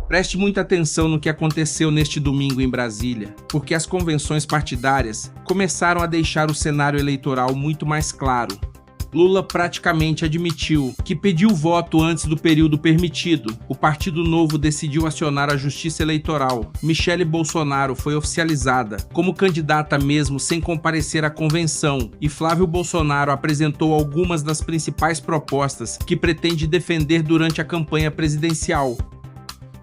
Preste muita atenção no que aconteceu neste domingo em Brasília, porque as convenções partidárias começaram a deixar o cenário eleitoral muito mais claro. Lula praticamente admitiu que pediu voto antes do período permitido. O Partido Novo decidiu acionar a Justiça Eleitoral. Michele Bolsonaro foi oficializada como candidata mesmo sem comparecer à convenção, e Flávio Bolsonaro apresentou algumas das principais propostas que pretende defender durante a campanha presidencial.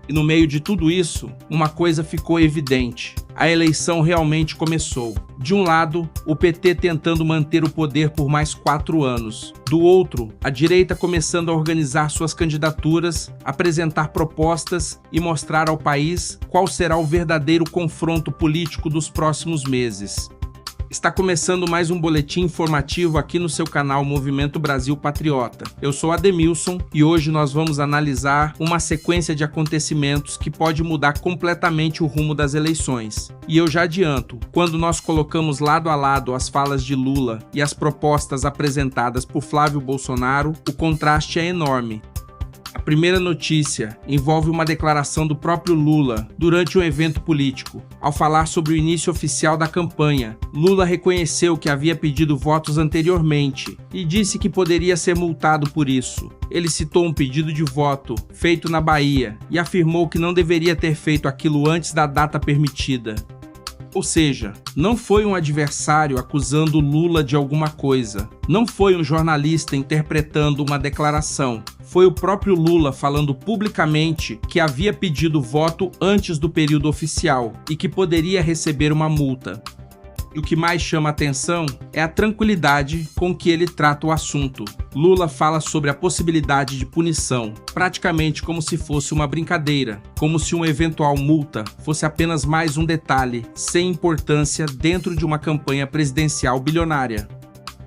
E no meio de tudo isso, uma coisa ficou evidente: a eleição realmente começou. De um lado, o PT tentando manter o poder por mais 4 anos. Do outro, a direita começando a organizar suas candidaturas, apresentar propostas e mostrar ao país qual será o verdadeiro confronto político dos próximos meses. Está começando mais um boletim informativo aqui no seu canal Movimento Brasil Patriota. Eu sou Ademilson e hoje nós vamos analisar uma sequência de acontecimentos que pode mudar completamente o rumo das eleições. E eu já adianto, quando nós colocamos lado a lado as falas de Lula e as propostas apresentadas por Flávio Bolsonaro, o contraste é enorme. A primeira notícia envolve uma declaração do próprio Lula durante um evento político. Ao falar sobre o início oficial da campanha, Lula reconheceu que havia pedido votos anteriormente e disse que poderia ser multado por isso. Ele citou um pedido de voto feito na Bahia e afirmou que não deveria ter feito aquilo antes da data permitida. Ou seja, não foi um adversário acusando Lula de alguma coisa. Não foi um jornalista interpretando uma declaração. Foi o próprio Lula falando publicamente que havia pedido voto antes do período oficial e que poderia receber uma multa. E o que mais chama atenção é a tranquilidade com que ele trata o assunto. Lula fala sobre a possibilidade de punição, praticamente como se fosse uma brincadeira, como se uma eventual multa fosse apenas mais um detalhe, sem importância dentro de uma campanha presidencial bilionária.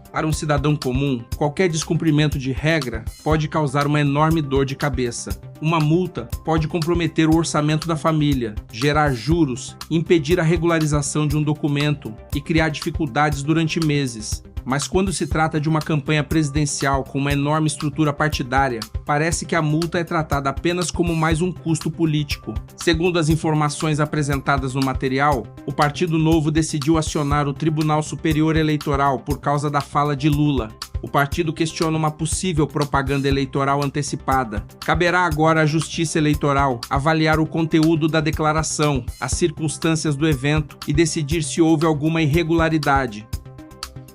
Para um cidadão comum, qualquer descumprimento de regra pode causar uma enorme dor de cabeça. Uma multa pode comprometer o orçamento da família, gerar juros, impedir a regularização de um documento e criar dificuldades durante meses. Mas quando se trata de uma campanha presidencial com uma enorme estrutura partidária, parece que a multa é tratada apenas como mais um custo político. Segundo as informações apresentadas no material, o Partido Novo decidiu acionar o Tribunal Superior Eleitoral por causa da fala de Lula. O partido questiona uma possível propaganda eleitoral antecipada. Caberá agora à Justiça Eleitoral avaliar o conteúdo da declaração, as circunstâncias do evento e decidir se houve alguma irregularidade.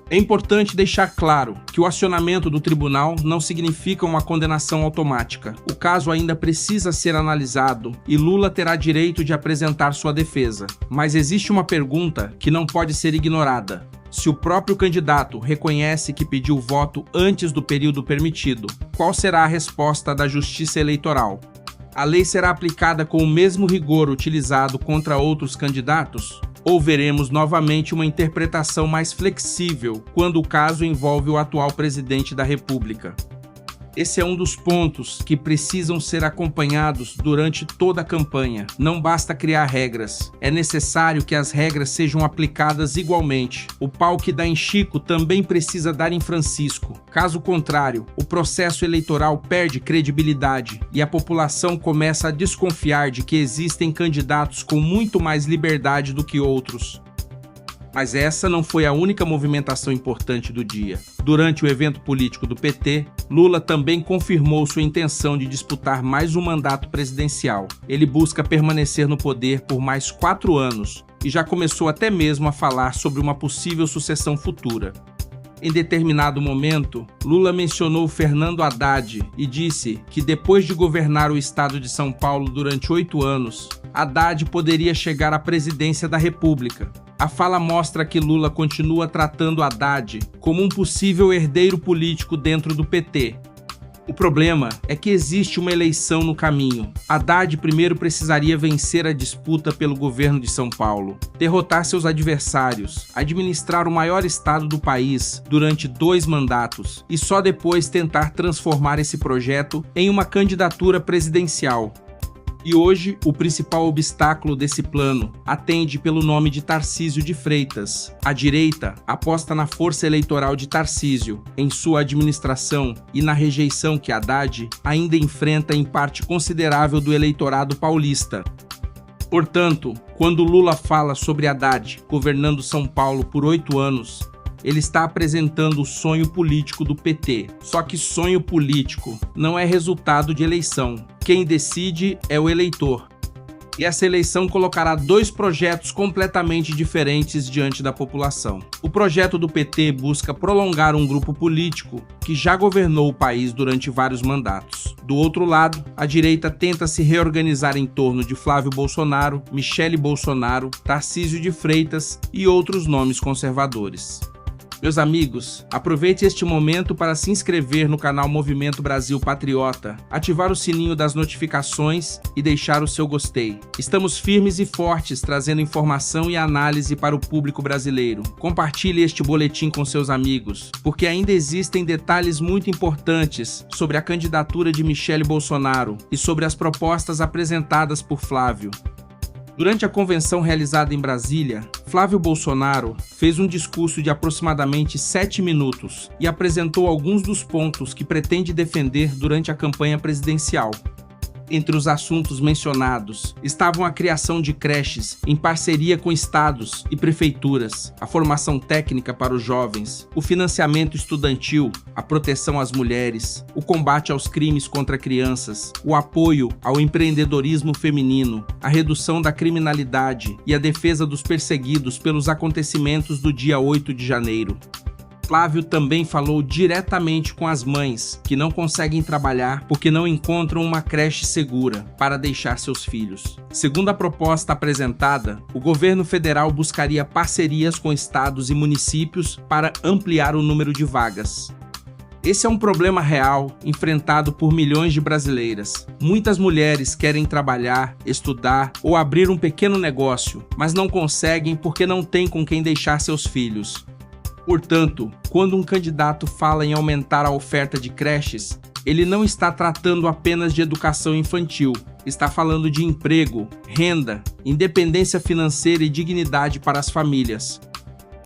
É importante deixar claro que o acionamento do tribunal não significa uma condenação automática. O caso ainda precisa ser analisado e Lula terá direito de apresentar sua defesa. Mas existe uma pergunta que não pode ser ignorada. Se o próprio candidato reconhece que pediu voto antes do período permitido, qual será a resposta da Justiça Eleitoral? A lei será aplicada com o mesmo rigor utilizado contra outros candidatos? Ou veremos novamente uma interpretação mais flexível quando o caso envolve o atual presidente da República? Esse é um dos pontos que precisam ser acompanhados durante toda a campanha. Não basta criar regras, é necessário que as regras sejam aplicadas igualmente. O pau que dá em Chico também precisa dar em Francisco. Caso contrário, o processo eleitoral perde credibilidade e a população começa a desconfiar de que existem candidatos com muito mais liberdade do que outros. Mas essa não foi a única movimentação importante do dia. Durante o evento político do PT, Lula também confirmou sua intenção de disputar mais um mandato presidencial. Ele busca permanecer no poder por mais 4 anos e já começou até mesmo a falar sobre uma possível sucessão futura. Em determinado momento, Lula mencionou Fernando Haddad e disse que depois de governar o estado de São Paulo durante 8 anos, Haddad poderia chegar à presidência da República. A fala mostra que Lula continua tratando Haddad como um possível herdeiro político dentro do PT. O problema é que existe uma eleição no caminho. Haddad primeiro precisaria vencer a disputa pelo governo de São Paulo, derrotar seus adversários, administrar o maior estado do país durante 2 mandatos e só depois tentar transformar esse projeto em uma candidatura presidencial. E hoje, o principal obstáculo desse plano atende pelo nome de Tarcísio de Freitas. A direita aposta na força eleitoral de Tarcísio, em sua administração e na rejeição que Haddad ainda enfrenta em parte considerável do eleitorado paulista. Portanto, quando Lula fala sobre Haddad governando São Paulo por 8 anos, ele está apresentando o sonho político do PT. Só que sonho político não é resultado de eleição. Quem decide é o eleitor. E essa eleição colocará 2 projetos completamente diferentes diante da população. O projeto do PT busca prolongar um grupo político que já governou o país durante vários mandatos. Do outro lado, a direita tenta se reorganizar em torno de Flávio Bolsonaro, Michele Bolsonaro, Tarcísio de Freitas e outros nomes conservadores. Meus amigos, aproveite este momento para se inscrever no canal Movimento Brasil Patriota, ativar o sininho das notificações e deixar o seu gostei. Estamos firmes e fortes trazendo informação e análise para o público brasileiro. Compartilhe este boletim com seus amigos, porque ainda existem detalhes muito importantes sobre a candidatura de Michele Bolsonaro e sobre as propostas apresentadas por Flávio. Durante a convenção realizada em Brasília, Flávio Bolsonaro fez um discurso de aproximadamente 7 minutos e apresentou alguns dos pontos que pretende defender durante a campanha presidencial. Entre os assuntos mencionados estavam a criação de creches em parceria com estados e prefeituras, a formação técnica para os jovens, o financiamento estudantil, a proteção às mulheres, o combate aos crimes contra crianças, o apoio ao empreendedorismo feminino, a redução da criminalidade e a defesa dos perseguidos pelos acontecimentos do dia 8 de janeiro. Flávio também falou diretamente com as mães que não conseguem trabalhar porque não encontram uma creche segura para deixar seus filhos. Segundo a proposta apresentada, o governo federal buscaria parcerias com estados e municípios para ampliar o número de vagas. Esse é um problema real enfrentado por milhões de brasileiras. Muitas mulheres querem trabalhar, estudar ou abrir um pequeno negócio, mas não conseguem porque não têm com quem deixar seus filhos. Portanto, quando um candidato fala em aumentar a oferta de creches, ele não está tratando apenas de educação infantil, está falando de emprego, renda, independência financeira e dignidade para as famílias.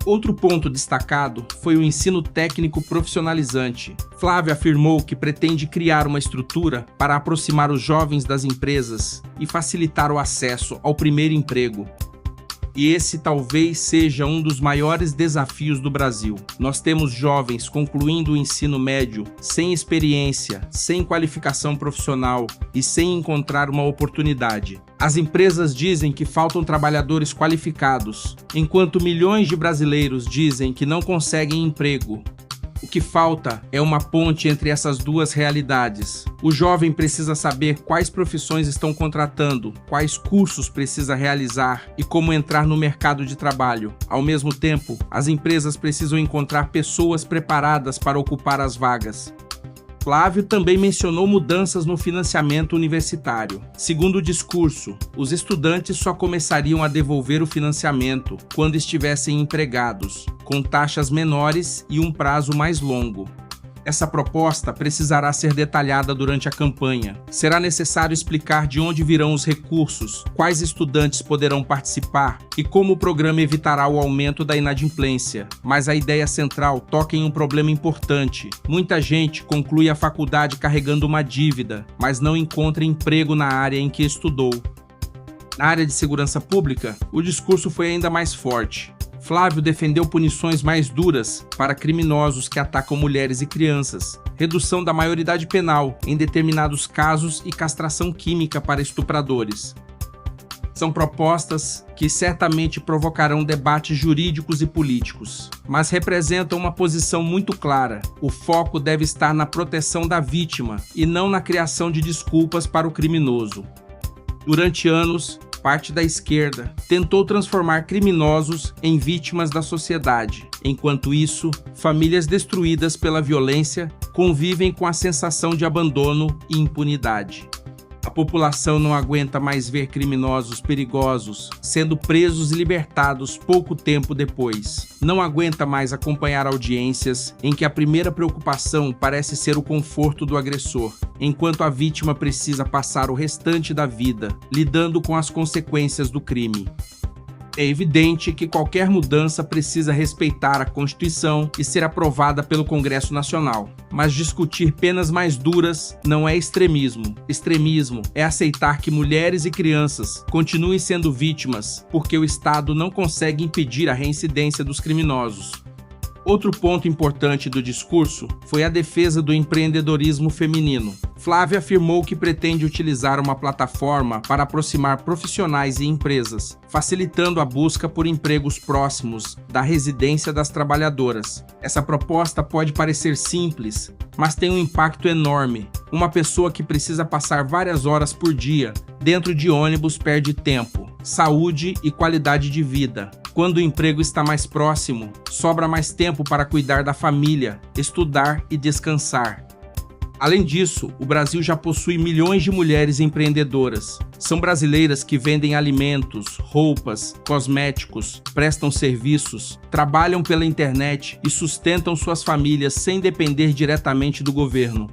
Outro ponto destacado foi o ensino técnico profissionalizante. Flávio afirmou que pretende criar uma estrutura para aproximar os jovens das empresas e facilitar o acesso ao primeiro emprego. E esse talvez seja um dos maiores desafios do Brasil. Nós temos jovens concluindo o ensino médio sem experiência, sem qualificação profissional e sem encontrar uma oportunidade. As empresas dizem que faltam trabalhadores qualificados, enquanto milhões de brasileiros dizem que não conseguem emprego. O que falta é uma ponte entre essas duas realidades. O jovem precisa saber quais profissões estão contratando, quais cursos precisa realizar e como entrar no mercado de trabalho. Ao mesmo tempo, as empresas precisam encontrar pessoas preparadas para ocupar as vagas. Flávio também mencionou mudanças no financiamento universitário. Segundo o discurso, os estudantes só começariam a devolver o financiamento quando estivessem empregados, com taxas menores e um prazo mais longo. Essa proposta precisará ser detalhada durante a campanha. Será necessário explicar de onde virão os recursos, quais estudantes poderão participar e como o programa evitará o aumento da inadimplência. Mas a ideia central toca em um problema importante. Muita gente conclui a faculdade carregando uma dívida, mas não encontra emprego na área em que estudou. Na área de segurança pública, o discurso foi ainda mais forte. Flávio defendeu punições mais duras para criminosos que atacam mulheres e crianças, redução da maioridade penal em determinados casos e castração química para estupradores. São propostas que certamente provocarão debates jurídicos e políticos, mas representam uma posição muito clara. O foco deve estar na proteção da vítima e não na criação de desculpas para o criminoso. Durante anos, parte da esquerda tentou transformar criminosos em vítimas da sociedade. Enquanto isso, famílias destruídas pela violência convivem com a sensação de abandono e impunidade. A população não aguenta mais ver criminosos perigosos sendo presos e libertados pouco tempo depois. Não aguenta mais acompanhar audiências em que a primeira preocupação parece ser o conforto do agressor, enquanto a vítima precisa passar o restante da vida lidando com as consequências do crime. É evidente que qualquer mudança precisa respeitar a Constituição e ser aprovada pelo Congresso Nacional. Mas discutir penas mais duras não é extremismo. Extremismo é aceitar que mulheres e crianças continuem sendo vítimas porque o Estado não consegue impedir a reincidência dos criminosos. Outro ponto importante do discurso foi a defesa do empreendedorismo feminino. Flávia afirmou que pretende utilizar uma plataforma para aproximar profissionais e empresas, facilitando a busca por empregos próximos da residência das trabalhadoras. Essa proposta pode parecer simples, mas tem um impacto enorme. Uma pessoa que precisa passar várias horas por dia dentro de ônibus perde tempo, saúde e qualidade de vida. Quando o emprego está mais próximo, sobra mais tempo para cuidar da família, estudar e descansar. Além disso, o Brasil já possui milhões de mulheres empreendedoras. São brasileiras que vendem alimentos, roupas, cosméticos, prestam serviços, trabalham pela internet e sustentam suas famílias sem depender diretamente do governo.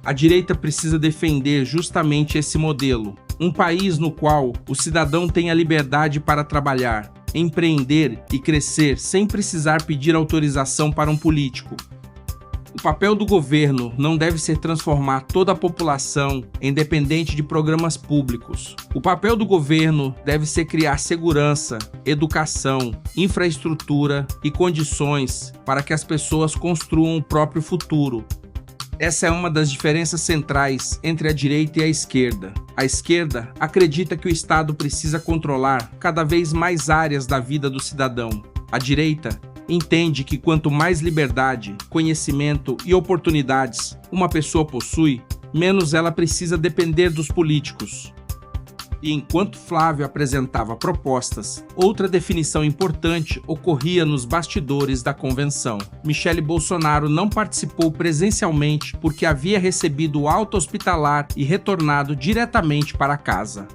A direita precisa defender justamente esse modelo. Um país no qual o cidadão tem a liberdade para trabalhar, empreender e crescer sem precisar pedir autorização para um político. O papel do governo não deve ser transformar toda a população em dependente de programas públicos. O papel do governo deve ser criar segurança, educação, infraestrutura e condições para que as pessoas construam o próprio futuro. Essa é uma das diferenças centrais entre a direita e a esquerda. A esquerda acredita que o Estado precisa controlar cada vez mais áreas da vida do cidadão. A direita entende que quanto mais liberdade, conhecimento e oportunidades uma pessoa possui, menos ela precisa depender dos políticos. E enquanto Flávio apresentava propostas, outra definição importante ocorria nos bastidores da convenção. Michele Bolsonaro não participou presencialmente porque havia recebido alta hospitalar e retornado diretamente para casa.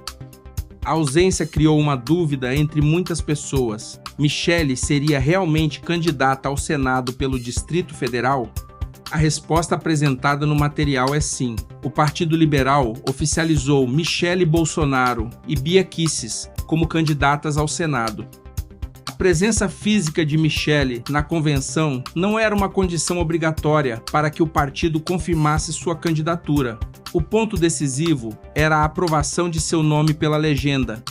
A ausência criou uma dúvida entre muitas pessoas. Michele seria realmente candidata ao Senado pelo Distrito Federal? A resposta apresentada no material é sim. O Partido Liberal oficializou Michele Bolsonaro e Bia Kicis como candidatas ao Senado. A presença física de Michele na convenção não era uma condição obrigatória para que o partido confirmasse sua candidatura. O ponto decisivo era a aprovação de seu nome pela legenda.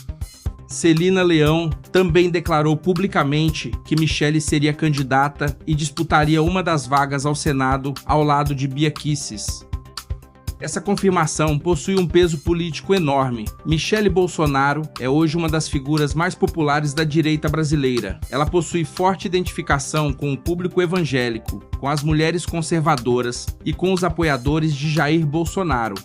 Celina Leão também declarou publicamente que Michele seria candidata e disputaria uma das vagas ao Senado ao lado de Bia Kicis. Essa confirmação possui um peso político enorme. Michele Bolsonaro é hoje uma das figuras mais populares da direita brasileira. Ela possui forte identificação com o público evangélico, com as mulheres conservadoras e com os apoiadores de Jair Bolsonaro.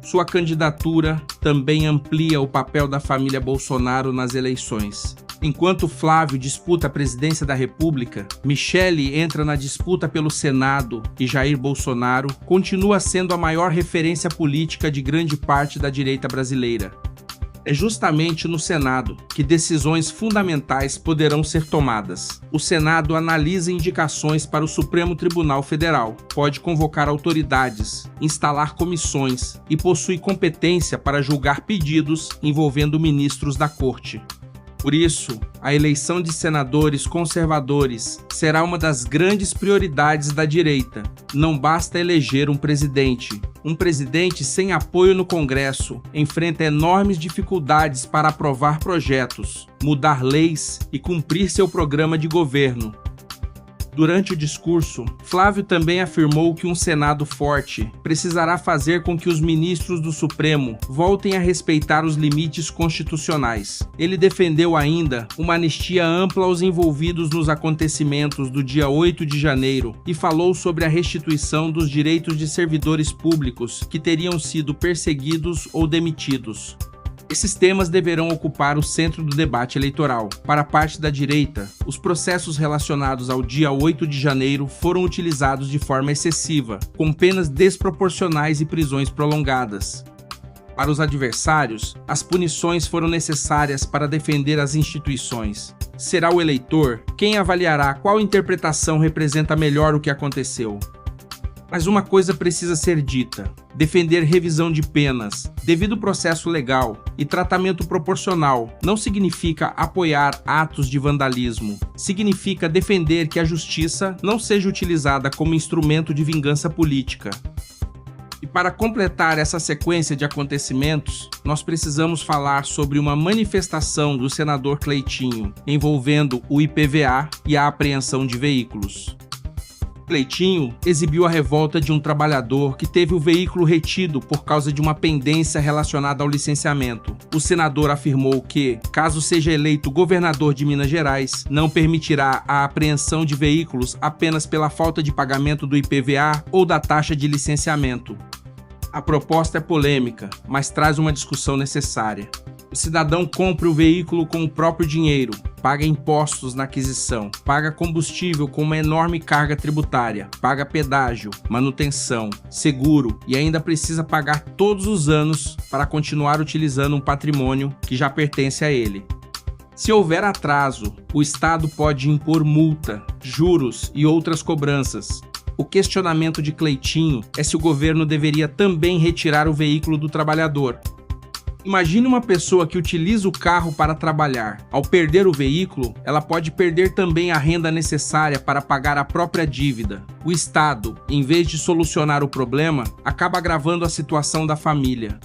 Sua candidatura também amplia o papel da família Bolsonaro nas eleições. Enquanto Flávio disputa a presidência da República, Michele entra na disputa pelo Senado e Jair Bolsonaro continua sendo a maior referência política de grande parte da direita brasileira. É justamente no Senado que decisões fundamentais poderão ser tomadas. O Senado analisa indicações para o Supremo Tribunal Federal, pode convocar autoridades, instalar comissões e possui competência para julgar pedidos envolvendo ministros da Corte. Por isso, a eleição de senadores conservadores será uma das grandes prioridades da direita. Não basta eleger um presidente. Um presidente sem apoio no Congresso enfrenta enormes dificuldades para aprovar projetos, mudar leis e cumprir seu programa de governo. Durante o discurso, Flávio também afirmou que um Senado forte precisará fazer com que os ministros do Supremo voltem a respeitar os limites constitucionais. Ele defendeu ainda uma anistia ampla aos envolvidos nos acontecimentos do dia 8 de janeiro e falou sobre a restituição dos direitos de servidores públicos que teriam sido perseguidos ou demitidos. Esses temas deverão ocupar o centro do debate eleitoral. Para a parte da direita, os processos relacionados ao dia 8 de janeiro foram utilizados de forma excessiva, com penas desproporcionais e prisões prolongadas. Para os adversários, as punições foram necessárias para defender as instituições. Será o eleitor quem avaliará qual interpretação representa melhor o que aconteceu. Mas uma coisa precisa ser dita: defender revisão de penas, devido processo legal e tratamento proporcional não significa apoiar atos de vandalismo. Significa defender que a justiça não seja utilizada como instrumento de vingança política. E para completar essa sequência de acontecimentos, nós precisamos falar sobre uma manifestação do senador Cleitinho envolvendo o IPVA e a apreensão de veículos. Cleitinho exibiu a revolta de um trabalhador que teve o veículo retido por causa de uma pendência relacionada ao licenciamento. O senador afirmou que, caso seja eleito governador de Minas Gerais, não permitirá a apreensão de veículos apenas pela falta de pagamento do IPVA ou da taxa de licenciamento. A proposta é polêmica, mas traz uma discussão necessária. O cidadão compra o veículo com o próprio dinheiro, paga impostos na aquisição, paga combustível com uma enorme carga tributária, paga pedágio, manutenção, seguro e ainda precisa pagar todos os anos para continuar utilizando um patrimônio que já pertence a ele. Se houver atraso, o Estado pode impor multa, juros e outras cobranças. O questionamento de Cleitinho é se o governo deveria também retirar o veículo do trabalhador. Imagine uma pessoa que utiliza o carro para trabalhar. Ao perder o veículo, ela pode perder também a renda necessária para pagar a própria dívida. O Estado, em vez de solucionar o problema, acaba agravando a situação da família.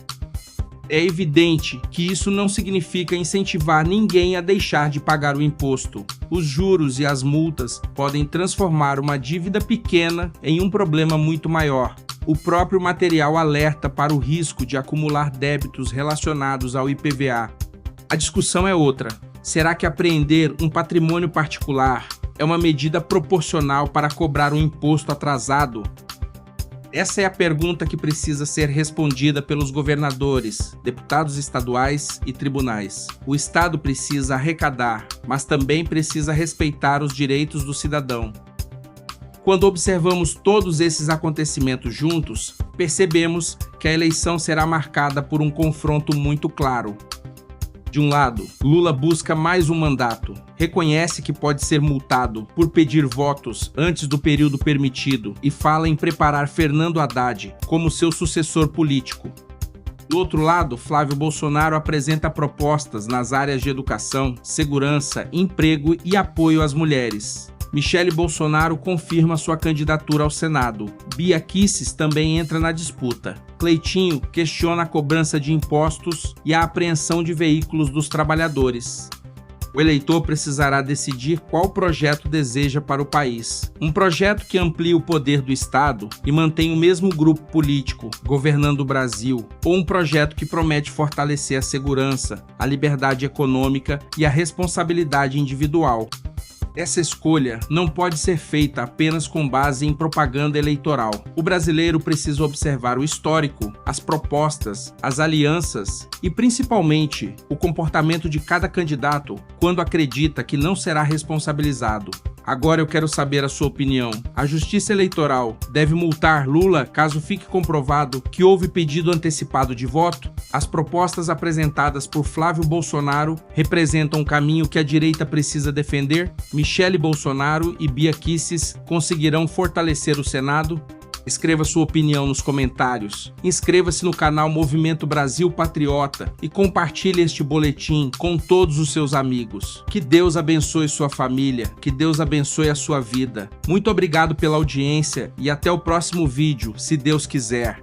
É evidente que isso não significa incentivar ninguém a deixar de pagar o imposto. Os juros e as multas podem transformar uma dívida pequena em um problema muito maior. O próprio material alerta para o risco de acumular débitos relacionados ao IPVA. A discussão é outra. Será que apreender um patrimônio particular é uma medida proporcional para cobrar um imposto atrasado? Essa é a pergunta que precisa ser respondida pelos governadores, deputados estaduais e tribunais. O Estado precisa arrecadar, mas também precisa respeitar os direitos do cidadão. Quando observamos todos esses acontecimentos juntos, percebemos que a eleição será marcada por um confronto muito claro. De um lado, Lula busca mais um mandato, reconhece que pode ser multado por pedir votos antes do período permitido e fala em preparar Fernando Haddad como seu sucessor político. Do outro lado, Flávio Bolsonaro apresenta propostas nas áreas de educação, segurança, emprego e apoio às mulheres. Michele Bolsonaro confirma sua candidatura ao Senado. Bia Kicis também entra na disputa. Cleitinho questiona a cobrança de impostos e a apreensão de veículos dos trabalhadores. O eleitor precisará decidir qual projeto deseja para o país. Um projeto que amplie o poder do Estado e mantém o mesmo grupo político governando o Brasil, ou um projeto que promete fortalecer a segurança, a liberdade econômica e a responsabilidade individual. Essa escolha não pode ser feita apenas com base em propaganda eleitoral. O brasileiro precisa observar o histórico, as propostas, as alianças e, principalmente, o comportamento de cada candidato quando acredita que não será responsabilizado. Agora eu quero saber a sua opinião. A Justiça Eleitoral deve multar Lula caso fique comprovado que houve pedido antecipado de voto? As propostas apresentadas por Flávio Bolsonaro representam um caminho que a direita precisa defender? Michele Bolsonaro e Bia Kicis conseguirão fortalecer o Senado? Escreva sua opinião nos comentários. Inscreva-se no canal Movimento Brasil Patriota e compartilhe este boletim com todos os seus amigos. Que Deus abençoe sua família, que Deus abençoe a sua vida. Muito obrigado pela audiência e até o próximo vídeo, se Deus quiser.